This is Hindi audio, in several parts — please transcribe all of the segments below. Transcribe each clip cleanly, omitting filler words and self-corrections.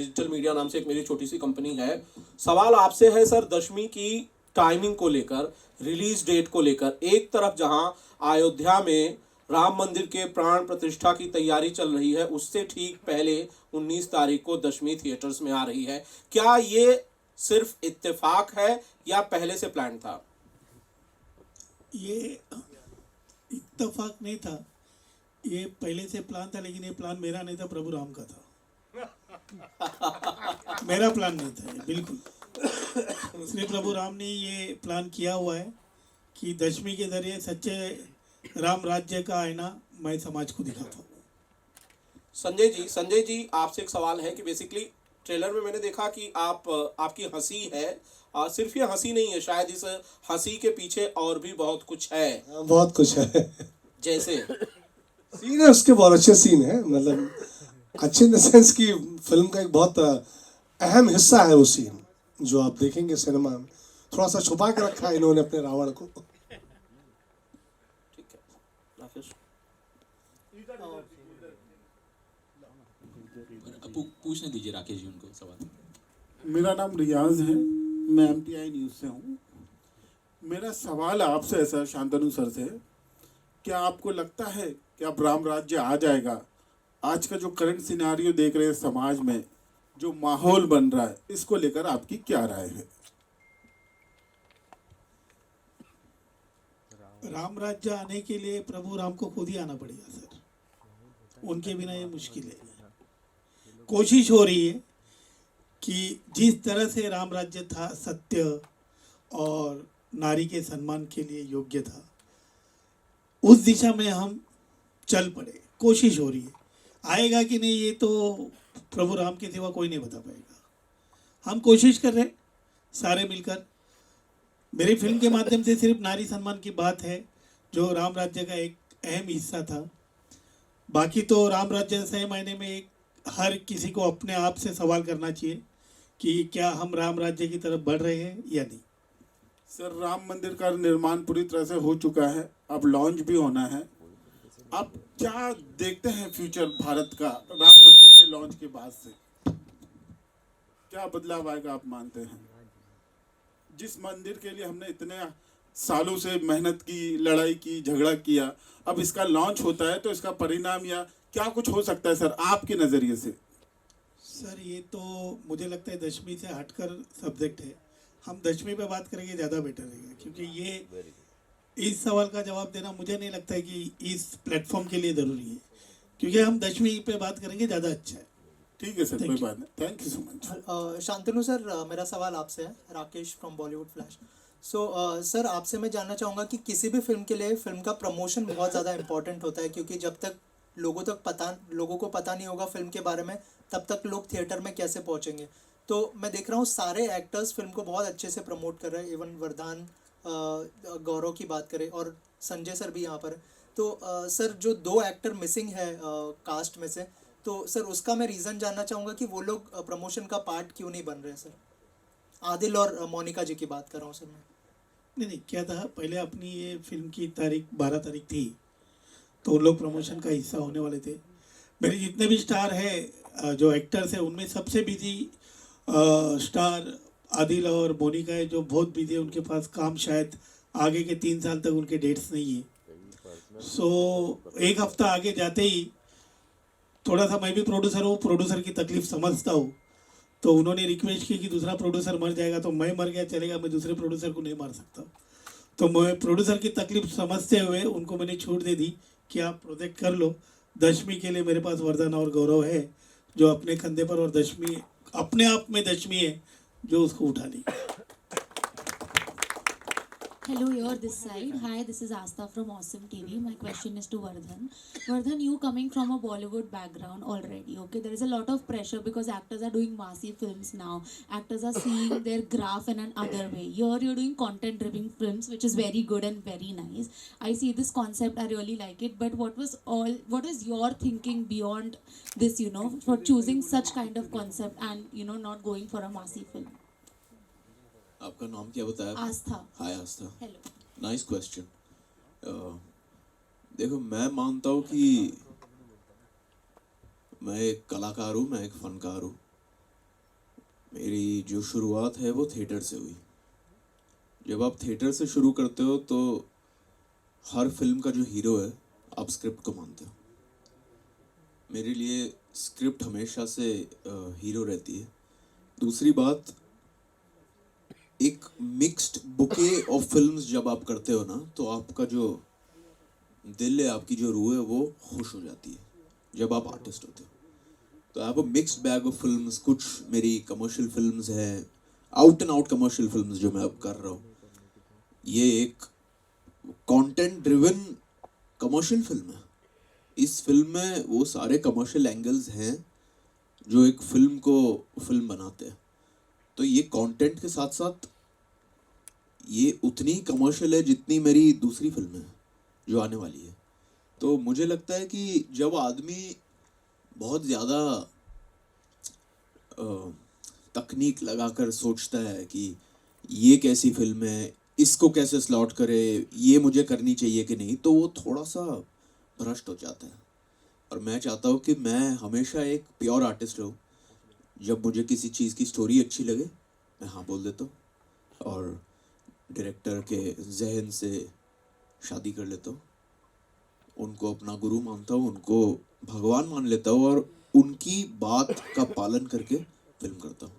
डिजिटल मीडिया नाम से एक मेरी छोटी सी कंपनी है। सवाल आपसे है सर, दशमी की टाइमिंग को लेकर, रिलीज डेट को लेकर। एक तरफ जहां अयोध्या में राम मंदिर के प्राण प्रतिष्ठा की तैयारी चल रही है, उससे ठीक पहले 19 तारीख को दशमी थिएटर्स में आ रही है। क्या ये सिर्फ इत्तेफाक है या पहले से प्लान था? ये इत्तेफाक नहीं था, ये पहले से प्लान था, लेकिन ये प्लान मेरा नहीं था, प्रभु राम का था। मेरा प्लान नहीं था ये, बिल्कुल। श्री प्रभु राम ने ये प्लान किया हुआ है कि दशमी के जरिए सच्चे राम राज्य का आईना मैं समाज को दिखाता हूँ। संजय जी, आपसे एक सवाल है कि बेसिकली ट्रेलर में मैंने देखा कि आपकी हंसी है, सिर्फ ये हंसी नहीं है, शायद इस हंसी के पीछे और भी बहुत कुछ है। बहुत कुछ है। जैसे सीन है उसके, बहुत अच्छे सीन है, मतलब अच्छे इन द सेंस कि फिल्म का एक बहुत अहम हिस्सा है वो सीन, जो आप देखेंगे सिनेमा में। थोड़ा सा छुपा के रखा है इन्होंने अपने रावण को। ठीक है, राकेश पूछने दीजिए राकेश जी उनको सवाल। मेरा नाम रियाज है, मैं एमटीआई न्यूज़ से हूँ। मेरा सवाल आपसे है सर, शांतनु सर से, क्या आपको लगता है कि अब राम राज्य आ जाएगा? आज का जो करंट सिनारियो देख रहे हैं समाज में, जो माहौल बन रहा है, इसको लेकर आपकी क्या राय है? राम राज्य आने के लिए प्रभु राम को खुद ही आना पड़ेगा सर, उनके बिना ये मुश्किल है। कोशिश हो रही है कि जिस तरह से राम राज्य था, सत्य और नारी के सम्मान के लिए योग्य था, उस दिशा में हम चल पड़े। कोशिश हो रही है, आएगा कि नहीं ये तो प्रभु राम के सिवा कोई नहीं बता पाएगा। हम कोशिश कर रहे हैं सारे मिलकर। मेरी फिल्म के माध्यम से सिर्फ नारी सम्मान की बात है, जो राम राज्य का एक अहम हिस्सा था। बाकी तो राम राज्य सही मायने में एक हर किसी को अपने आप से सवाल करना चाहिए कि क्या हम राम राज्य की तरफ बढ़ रहे हैं या नहीं। सर, राम मंदिर का निर्माण पूरी तरह से हो चुका है, अब लॉन्च भी होना है। आप क्या देखते हैं फ्यूचर भारत का राम मंदिर के लॉन्च के बाद से? क्या बदलाव आएगा आप मानते हैं? जिस मंदिर के लिए हमने इतने सालों से मेहनत की, लड़ाई की, झगड़ा किया, अब इसका लॉन्च होता है तो इसका परिणाम या क्या कुछ हो सकता है सर आपके नज़रिए से? सर ये तो मुझे लगता है दशमी से हटकर सब्जेक्ट है। हम दशमी पे बात करेंगे ज़्यादा बेटर रहेगा, क्योंकि ये इस सवाल का जवाब देना मुझे नहीं लगता है कि इस प्लेटफॉर्म के लिए ज़रूरी है, क्योंकि हम दशमी पे बात करेंगे ज़्यादा अच्छा है। ठीक है सर, कोई बात नहीं, thank you so much. Shantanu sir, मेरा सवाल आपसे है, Rakesh from Bollywood flash. Sir, आपसे मैं जानना चाहूँगा कि किसी भी फिल्म के लिए फिल्म का प्रमोशन बहुत ज़्यादा इंपॉर्टेंट होता है, क्योंकि जब तक लोगों को पता नहीं होगा फिल्म के बारे में, तब तक लोग थिएटर में कैसे पहुँचेंगे। तो मैं देख रहा हूँ सारे एक्टर्स फिल्म को बहुत अच्छे से प्रमोट कर रहे हैं, इवन वरदान, गौरव की बात करें और संजय सर भी यहाँ पर। तो सर, जो 2 एक्टर मिसिंग है कास्ट में से, तो सर उसका मैं रीज़न जानना चाहूँगा कि वो लोग प्रमोशन का पार्ट क्यों नहीं बन रहे सर। आदिल और मोनिका जी की बात कर रहा हूँ सर मैं। नहीं, क्या था, पहले अपनी ये फिल्म की तारीख 12 तारीख थी, तो उन लोग प्रमोशन का हिस्सा होने वाले थे। मेरे जितने भी स्टार है, जो एक्टर्स हैं, उनमें सबसे बिजी स्टार आदिल और मोनिका है, जो बहुत बिजी है। उनके पास काम शायद आगे के 3 साल तक उनके डेट्स नहीं है। सो एक हफ्ता आगे जाते ही थोड़ा सा, मैं भी प्रोड्यूसर हूँ, प्रोड्यूसर की तकलीफ समझता हूँ, तो उन्होंने रिक्वेस्ट की कि दूसरा प्रोड्यूसर मर जाएगा तो मैं मर गया चलेगा, मैं दूसरे प्रोड्यूसर को नहीं मार सकता। तो मैं प्रोड्यूसर की तकलीफ समझते हुए उनको मैंने छूट दे दी कि आप प्रोजेक्ट कर लो। दशमी के लिए मेरे पास वरदान और गौरव है, जो अपने कंधे पर, और दशमी अपने आप में दशमी है जो उसको उठा ली। Hello, you're this side. Hi, this is Asta from Awesome TV. My question is to Vardhan. Vardhan, you coming from a Bollywood background already, okay? There is a lot of pressure because actors are doing massive films now. Actors are seeing their graph in another way. Here, you're doing content-driven films, which is very good and very nice. I see this concept. I really like it. But what is your thinking beyond this? For choosing such kind of concept and not going for a massive film. आपका नाम क्या बताया? आस्था. हाय आस्था, Hello. Nice question. देखो, मैं मानता हूँ कि मैं एक कलाकार हूँ, मैं एक फनकार हूँ, मेरी जो शुरुआत है वो थिएटर से हुई। जब आप थिएटर से शुरू करते हो तो हर फिल्म का जो हीरो है आप स्क्रिप्ट को मानते हो। मेरे लिए स्क्रिप्ट हमेशा से हीरो रहती है। दूसरी बात, एक मिक्स्ड बुके ऑफ फिल्म्स जब आप करते हो ना, तो आपका जो दिल है, आपकी जो रूह है, वो खुश हो जाती है जब आप आर्टिस्ट होते हो। तो I have a mixed bag of films. कुछ मेरी कमर्शियल फिल्म्स हैं, out and out commercial films जो मैं अब कर रहा हूँ। ये एक कंटेंट ड्रिवन कमर्शियल फिल्म है। इस फिल्म में वो सारे कमर्शियल एंगल्स हैं जो एक फिल्म को फिल्म बनाते हैं। तो ये कंटेंट के साथ साथ ये उतनी कमर्शियल है जितनी मेरी दूसरी फिल्म है जो आने वाली है। तो मुझे लगता है कि जब आदमी बहुत ज़्यादा तकनीक लगाकर सोचता है कि ये कैसी फिल्म है, इसको कैसे स्लॉट करे, ये मुझे करनी चाहिए कि नहीं, तो वो थोड़ा सा भ्रष्ट हो जाता है। और मैं चाहता हूँ कि मैं हमेशा एक प्योर आर्टिस्ट रहूँ। जब मुझे किसी चीज़ की स्टोरी अच्छी लगे मैं हाँ बोल देता हूँ और डायरेक्टर के जहन से शादी कर लेता हूँ, उनको अपना गुरु मानता हूँ, उनको भगवान मान लेता हूँ और उनकी बात का पालन करके फिल्म करता हूँ।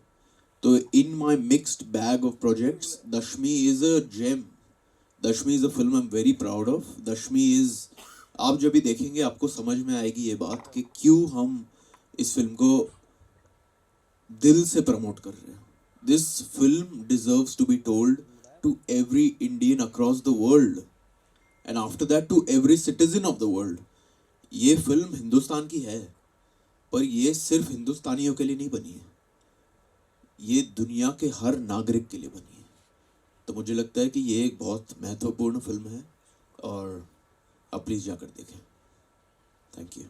तो in my mixed bag of projects, Dashami is a gem. Dashami is a film I am very proud of. Dashami is, आप जब भी देखेंगे आपको समझ में आएगी ये बात कि क्यों हम इस फिल्म को दिल से प्रमोट कर रहे हैं। This film deserves to be told to every Indian across the world and after that to every citizen of the world. ये फिल्म हिंदुस्तान की है, पर ये सिर्फ हिंदुस्तानियों के लिए नहीं बनी है, ये दुनिया के हर नागरिक के लिए बनी है। तो मुझे लगता है कि ये एक बहुत महत्वपूर्ण फिल्म है और आप प्लीज़ जाकर देखें। Thank you.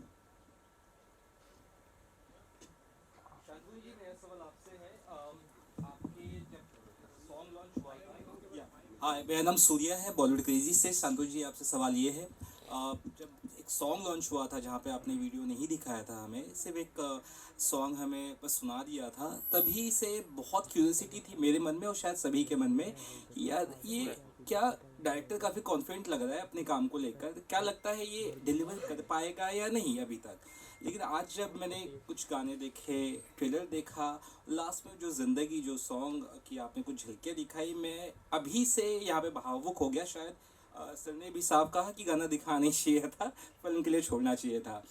हाय, मेरा नाम सूर्या है, बॉलीवुड क्रेजी से। संतोष जी, आपसे सवाल ये है, जब एक सॉन्ग लॉन्च हुआ था जहाँ पे आपने वीडियो नहीं दिखाया था हमें, सिर्फ एक सॉन्ग हमें बस सुना दिया था, तभी से बहुत क्यूरियोसिटी थी मेरे मन में और शायद सभी के मन में कि यार ये क्या डायरेक्टर काफ़ी कॉन्फिडेंट लग रहा है अपने काम को लेकर, क्या लगता है ये डिलीवर कर पाएगा या नहीं अभी तक। लेकिन आज जब मैंने कुछ गाने देखे, ट्रेलर देखा, लास्ट में जो ज़िंदगी जो सॉन्ग की आपने कुछ झलकियाँ दिखाई, मैं अभी से यहाँ पे भावुक हो गया। शायद सर ने भी साफ कहा कि गाना दिखाना नहीं चाहिए था, फिल्म के लिए छोड़ना चाहिए था।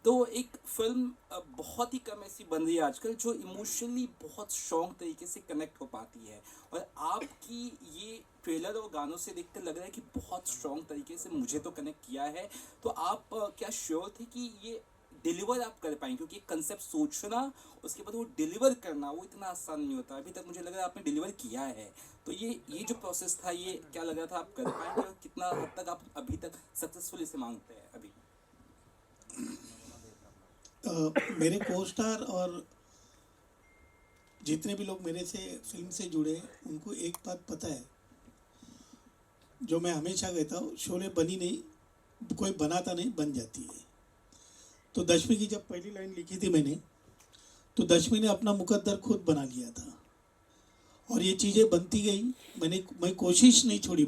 तो एक फिल्म बहुत ही कम ऐसी बन रही है आजकल जो इमोशनली बहुत स्ट्रॉन्ग तरीके से कनेक्ट हो पाती है, और आपकी ये ट्रेलर और गानों से देखकर लग रहा है कि बहुत स्ट्रॉन्ग तरीके से मुझे तो कनेक्ट किया है। तो आप क्या श्योर थे कि ये डिलीवर आप कर पाएंगे, क्योंकि कंसेप्ट सोचना उसके बाद वो डिलीवर करना वो इतना आसान नहीं होता। अभी तक मुझे लग रहा है आपने डिलीवर किया है, तो ये जो प्रोसेस था, ये क्या लग रहा था आप कर पाएंगे और कितना हद तक आप अभी तक सक्सेसफुल इसे मांगते हैं अभी। मेरे को स्टार और जितने भी लोग मेरे से फिल्म से जुड़े उनको एक बात पता है, जो मैं हमेशा कहता हूँ, शोले बनी नहीं, कोई बनाता नहीं, बन जाती है। तो दशमी की जब पहली लाइन लिखी थी मैंने, तो दशमी ने अपना मुकद्दर खुद बना लिया था और ये चीज़ें बनती गई। मैं कोशिश नहीं छोड़ी।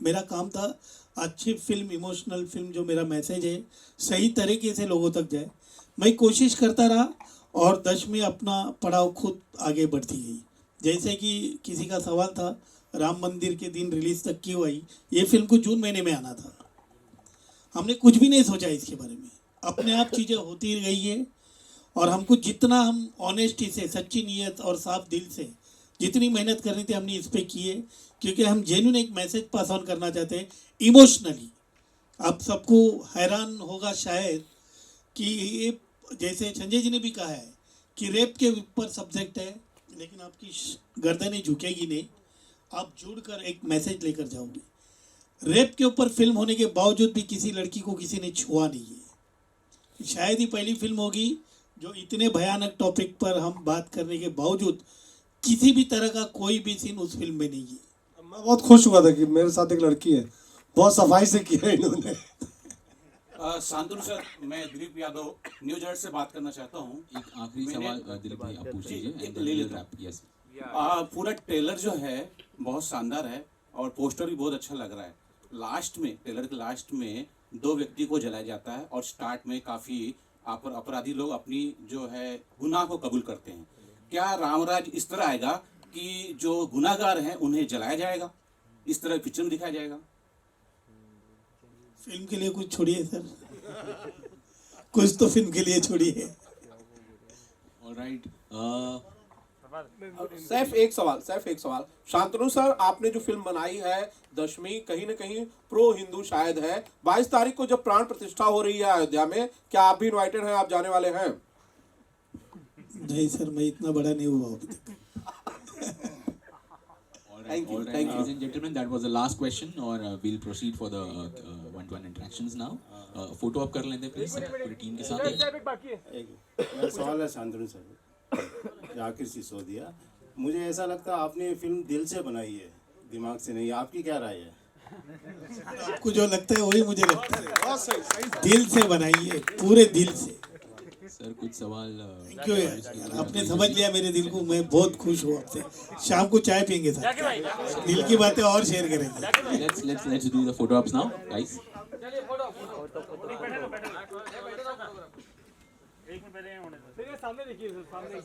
मेरा काम था अच्छी फिल्म, इमोशनल फिल्म, जो मेरा मैसेज है सही तरीके से लोगों तक जाए। मैं कोशिश करता रहा और दशमी अपना पड़ाव खुद आगे बढ़ती गई। जैसे कि किसी का सवाल था, राम मंदिर के दिन रिलीज तक क्यों आई। ये फिल्म को जून महीने में आना था, हमने कुछ भी नहीं सोचा इसके बारे में, अपने आप चीज़ें होती गई है। और हमको जितना हम ऑनेस्टी से, सच्ची नीयत और साफ दिल से जितनी मेहनत करनी थी हमने इस पर की है, क्योंकि हम जेन्युइन एक मैसेज पास ऑन करना चाहते हैं इमोशनली। आप सबको हैरान होगा शायद कि ये, जैसे संजय जी ने भी कहा है कि रेप के ऊपर सब्जेक्ट है, लेकिन आपकी गर्दनें झुकेगी नहीं, आप जुड़कर एक मैसेज लेकर जाओगे। रेप के ऊपर फिल्म होने के बावजूद भी किसी लड़की को किसी ने छुआ नहीं है। शायद ही पहली फिल्म होगी जो इतने भयानक टॉपिक पर हम बात करने के बावजूद किसी भी तरह का कोई भी सीन उस फिल्म में नहीं है। मैं बहुत खुश हुआ था कि मेरे साथ एक लड़की है, बहुत सफाई से किया इन्होंने। शांतनु सर, मैं दिलीप यादव न्यूज एट से बात करना चाहता हूँ। एक आखिरी सवाल दिलीप भाई आप पूछ लीजिए एक and ले then we'll लेता wrap. Yes. पूरा ट्रेलर जो है बहुत शानदार है और पोस्टर भी बहुत अच्छा लग रहा है। लास्ट में, ट्रेलर के लास्ट में 2 व्यक्ति को जलाया जाता है और स्टार्ट में काफ़ी अपराधी लोग अपनी जो है गुनाह को कबूल करते हैं। क्या रामराज इस तरह आएगा कि जो गुनाहगार हैं उन्हें जलाया जाएगा, इस तरह पिक्चर में दिखाया जाएगा? फिल्म के लिए कुछ छोड़िए सर, कुछ तो फिल्म के लिए छोड़िए। All right. सैफ एक सवाल शांतनु सर, आपने जो फिल्म बनाई है दशमी, कहीं ना कहीं प्रो हिंदू शायद है। 22 तारीख को जब प्राण प्रतिष्ठा हो रही है अयोध्या में, क्या आप भी इनवाइटेड हैं, आप जाने वाले हैं? नहीं सर, मैं इतना बड़ा नहीं हुआ अभी तक। Thank you. Ladies and gentlemen, that was the last question, or we'll proceed for the one-to-one interactions now. Photo up कर लेते हैं please पूरी टीम के साथ। मेरा सवाल है शांतनु सर, जाकिर सिसोदिया, मुझे ऐसा लगता है आपने ये फिल्म दिल से बनाई है, दिमाग से नहीं। आपकी क्या राय है? आपको जो लगता है वही मुझे लगता है। दिल से बनाई है, पूरे दिल से। सर कुछ सवाल क्यों यार, आपने समझ लिया मेरे दिल को। मैं बहुत खुश हूँ आपसे। शाम को चाय पियेंगे सर, दिल की बातें और शेयर करेंगे। let's do the photo ups now guys. एक मिनट पहले सामने देखिए, सामने